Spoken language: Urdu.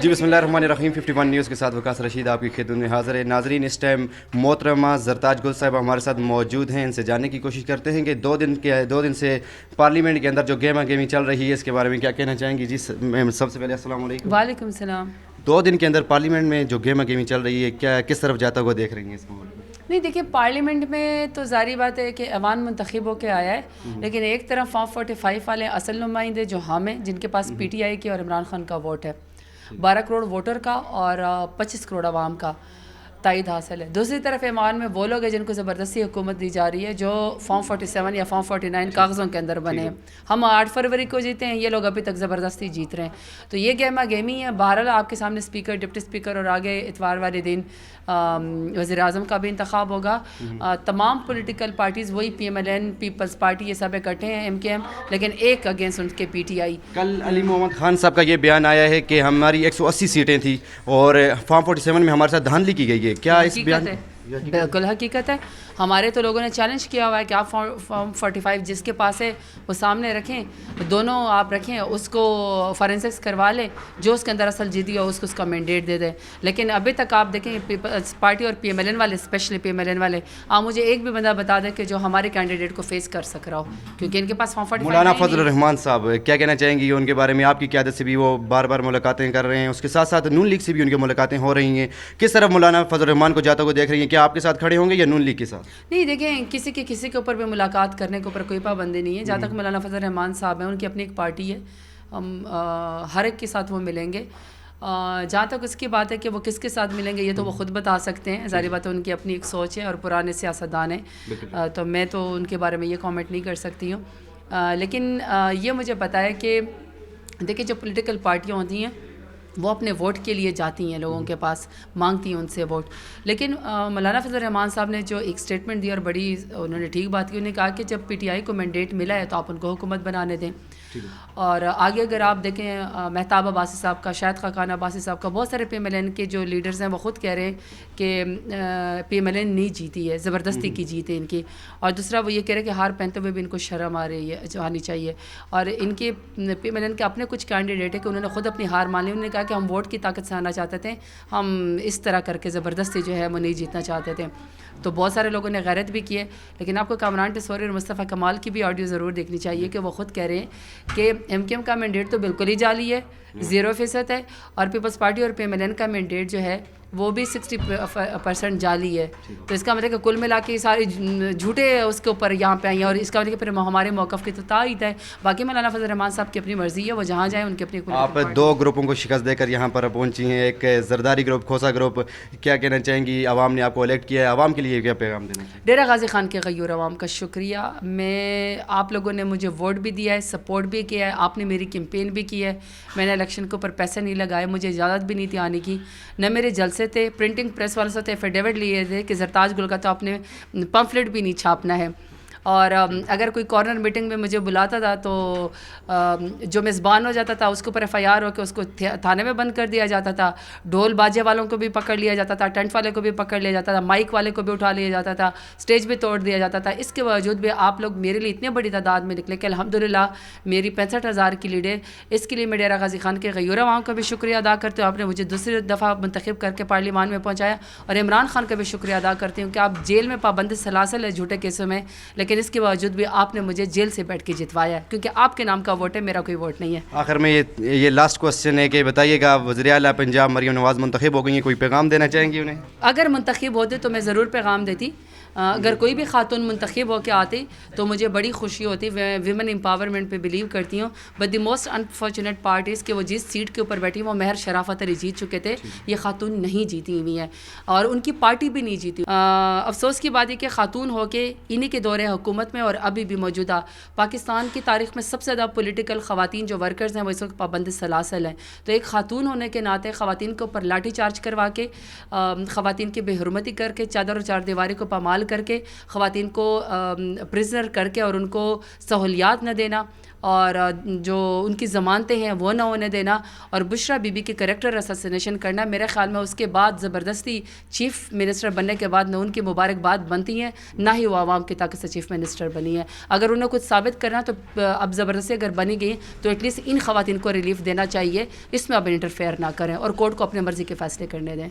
جی بسم اللہ الرحمن الرحیم 51 نیوز کے ساتھ وقاص رشید آپ کی خدمت میں حاضر ہے. ناظرین, اس ٹائم محترمہ زرتاج گل صاحب ہمارے ساتھ موجود ہیں. ان سے جاننے کی کوشش کرتے ہیں کہ دو دن سے پارلیمنٹ کے اندر جو گیما گیمی چل رہی ہے اس کے بارے میں کیا کہنا چاہیں گی. جی میم, سب سے پہلے السلام علیکم. وعلیکم السلام. 2 دن کے اندر پارلیمنٹ میں جو گیما گیمی چل رہی ہے, کیا کس طرف جاتا ہوا دیکھ رہی ہیں اس کو؟ نہیں دیکھیے, پارلیمنٹ میں تو ظاہری بات ہے کہ ایوان منتخب ہو کے آیا ہے, لیکن ایک طرف فارم 45 والے اصل نمائندے جو ہم ہیں, جن کے پاس پی ٹی آئی کی اور عمران خان کا ووٹ ہے, 12 کروڑ ووٹر کا اور 25 کروڑ عوام کا تائید حاصل ہے. دوسری طرف ایوان میں وہ لوگ ہیں جن کو زبردستی حکومت دی جا رہی ہے, جو فارم 47 یا فارم 49 کاغذوں کے اندر بنے ہیں. ہم 8 فروری کو جیتے ہیں, یہ لوگ ابھی تک زبردستی جیت رہے ہیں. تو یہ گیما گیمی ہے. بہرحال آپ کے سامنے اسپیکر, ڈپٹی اسپیکر اور آگے اتوار والے دن وزیر اعظم کا بھی انتخاب ہوگا. تمام پولیٹیکل پارٹیز وہی P M L N, peoples party, یہ سب اکٹھے ہیں, ایم کے ایم, لیکن ایک اگینسٹ ان کے پی ٹی آئی. کل علی محمد خان صاحب کا یہ بیان آیا ہے کہ ہماری 180 سیٹیں تھیں اور فارم 47 میں ہمارے ساتھ دھاندلی کی گئی ہے. کیا اس بیان؟ بالکل حقیقت ہے. ہمارے تو لوگوں نے چیلنج کیا ہوا ہے کہ آپ فارم 45 جس کے پاس ہے وہ سامنے رکھیں, دونوں آپ رکھیں, اس کو فارنسکس کروا لیں, جو اس کے اندر اصل جیتی ہو اس کا مینڈیٹ دے دیں. لیکن ابھی تک آپ دیکھیں پیپلز پارٹی اور پی ایم ایل این والے, especially P M L N والے, آپ مجھے ایک بھی بندہ بتا دیں کہ جو ہمارے کینڈیڈیٹ کو فیس کر سک رہا ہو, کیونکہ ان کے پاس فارم 45. مولانا فضل الرحمان صاحب کیا کہنا چاہیں گی ان کے بارے میں؟ آپ کی قیادت سے بھی وہ بار بار ملاقاتیں کر رہے ہیں, اس کے ساتھ ساتھ نون لیگ سے بھی ان کی ملاقاتیں ہو رہی ہیں. کس طرف مولانا فضل الرحمان کو جاتا ہوا دیکھ رہی ہیں؟ کیا آپ کے ساتھ کھڑے ہوں گے یا نون لیگ کے ساتھ؟ نہیں دیکھیں, کسی کے اوپر بھی ملاقات کرنے کے اوپر کوئی پابندی نہیں ہے. جہاں تک مولانا فضل الرحمان صاحب ہیں, ان کی اپنی ایک پارٹی ہے, ہم ہر ایک کے ساتھ وہ ملیں گے. جہاں تک اس کی بات ہے کہ وہ کس کے ساتھ ملیں گے, یہ تو وہ خود بتا سکتے ہیں. ظاہری بات ہے ان کی اپنی ایک سوچ ہے اور پرانے سیاستدان ہیں, تو میں تو ان کے بارے میں یہ کامنٹ نہیں کر سکتی ہوں. لیکن یہ مجھے پتہ ہے کہ دیکھیں, جو پولیٹیکل پارٹیاں ہوتی ہیں وہ اپنے ووٹ کے لیے جاتی ہیں لوگوں کے پاس, مانگتی ہیں ان سے ووٹ. لیکن مولانا فضل الرحمان صاحب نے جو ایک اسٹیٹمنٹ دی اور بڑی انہوں نے ٹھیک بات کی, انہوں نے کہا کہ جب پی ٹی آئی کو مینڈیٹ ملا ہے تو آپ ان کو حکومت بنانے دیں. اور آگے اگر آپ دیکھیں مہتاب عباسی صاحب کا, شاہد خاقان عباسی صاحب کا, بہت سارے پی ایم ایل این کے جو لیڈرز ہیں وہ خود کہہ رہے ہیں کہ پی ایم ایل این نہیں جیتی ہے, زبردستی کی جیت ہے ان کی. اور دوسرا وہ یہ کہہ رہے ہیں کہ ہار پہنتے ہوئے بھی ان کو شرم آ رہی ہے, آنی چاہیے. اور ان کے پی ایم ایل این کے اپنے کچھ کینڈیڈیٹ ہیں کہ انہوں نے خود اپنی ہار مان لی. انہوں نے کہا کہ ہم ووٹ کی طاقت سے آنا چاہتے تھے, ہم اس طرح کر کے زبردستی جو ہے وہ نہیں جیتنا چاہتے تھے. تو بہت سارے لوگوں نے غیرت بھی کی ہے. لیکن آپ کو کامران ٹیسوری اور مصطفیٰ کمال کی بھی آڈیو ضرور دیکھنی چاہیے کہ وہ خود کہہ رہے ہیں کہ ایم کے ایم کا مینڈیٹ تو بالکل ہی جعلی ہے, 0% ہے, اور پیپلز پارٹی اور پی ایم ایل این کا مینڈیٹ جو ہے وہ بھی 60% جعلی ہے. تو اس کا مطلب کہ کل ملا کے سارے جھوٹے اس کے اوپر یہاں پہ آئی ہیں, اور اس کا مطلب کہ پھر ہمارے موقف کی تو تائید ہے. باقی مولانا فضل الرحمان صاحب کی اپنی مرضی ہے, وہ جہاں جائیں ان کی اپنی. آپ 2 گروپوں کو شکست دے کر یہاں پر پہنچی ہیں, ایک زرداری گروپ, کھوسا گروپ. کیا کہنا چاہیں گی؟ عوام نے آپ کو الیکٹ کیا ہے, عوام کے لیے کیا پیغام دینا چاہیں؟ ڈیرہ غازی خان کے غیور عوام کا شکریہ. آپ لوگوں نے مجھے ووٹ بھی دیا ہے, سپورٹ بھی کیا ہے, آپ نے میری کیمپین بھی کی ہے. میں نے الیکشن کے اوپر پیسے نہیں لگائے, مجھے اجازت بھی نہیں تھی آنے کی, نہ میرے جلسے تھے. پرنٹنگ پریس والوں سے ایفیڈیوٹ لیے تھے کہ زرتاج گل کا تو آپ نے پمفلٹ بھی نہیں چھاپنا ہے. اور اگر کوئی کارنر میٹنگ میں مجھے بلاتا تھا تو جو میزبان ہو جاتا تھا اس کے اوپر ایف آئی آر ہو کے اس کو تھانے میں بند کر دیا جاتا تھا. ڈھول باجے والوں کو بھی پکڑ لیا جاتا تھا, ٹینٹ والے کو بھی پکڑ لیا جاتا تھا, مائک والے کو بھی اٹھا لیا جاتا تھا, اسٹیج بھی توڑ دیا جاتا تھا. اس کے باوجود بھی آپ لوگ میرے لیے اتنے بڑی تعداد میں نکلے کہ الحمدللہ میری 65,000 کی لیڈ ہے. اس کے لیے میں ڈیرہ غازی خان کے غیور عوام کا بھی شکریہ ادا کرتی ہوں, آپ نے مجھے دوسری دفعہ منتخب کر کے پارلیمان میں پہنچایا. اور عمران خان کا بھی شکریہ ادا کرتی ہوں کہ آپ جیل میں پابند سلاسل ہے جھوٹے کیسوں میں, لیکن اس کے باوجود بھی آپ نے مجھے جیل سے بیٹھ کے جتوایا ہے, کیونکہ آپ کے نام کا ووٹ ہے, میرا کوئی ووٹ نہیں ہے. آخر میں یہ لاسٹ کوسچن ہے کہ بتائیے گا, وزیر اعلیٰ پنجاب مریم نواز منتخب ہو گئی ہیں, کوئی پیغام دینا چاہیں گی انہیں؟ اگر منتخب ہوتے تو میں ضرور پیغام دیتی. اگر کوئی بھی خاتون منتخب ہو کے آتی تو مجھے بڑی خوشی ہوتی. ویمن امپاورمنٹ پہ بلیو کرتی ہوں, but the most unfortunate part is کہ وہ جس سیٹ کے اوپر بیٹھی وہ مہر شرافت علی جیت چکے تھے, یہ خاتون نہیں جیتی ہوئی ہیں اور ان کی پارٹی بھی نہیں جیتی. افسوس کی بات ہے کہ خاتون ہو کے انہی کے دور حکومت میں اور ابھی بھی موجودہ پاکستان کی تاریخ میں سب سے زیادہ پولیٹیکل خواتین جو ورکرز ہیں وہ اس وقت پابند سلاسل ہیں. تو ایک خاتون ہونے کے ناطے خواتین کے اوپر لاٹھی چارج کروا کے, خواتین کی بے حرمتی کر کے, چادر اور چار دیواری کو پامال کر کے, خواتین کو پرزنر کر کے اور ان کو سہولیات نہ دینا اور جو ان کی ضمانتیں ہیں وہ نہ ہونے دینا، اور بشرا بی بی کے کریکٹر اساسینیشن کرنا، میرے خیال میں اس کے بعد زبردستی چیف منسٹر بننے کے بعد نہ ان کی مبارکباد بنتی ہیں، نہ ہی وہ عوام کی طاقت سے چیف منسٹر بنی ہے. اگر انہیں کچھ ثابت کرنا تو اب زبردستی اگر بنی گئی تو ایٹ لیسٹ ان خواتین کو ریلیف دینا چاہیے، اس میں اب انٹرفیئر نہ کریں اور کورٹ کو اپنے مرضی کے فیصلے کرنے دیں.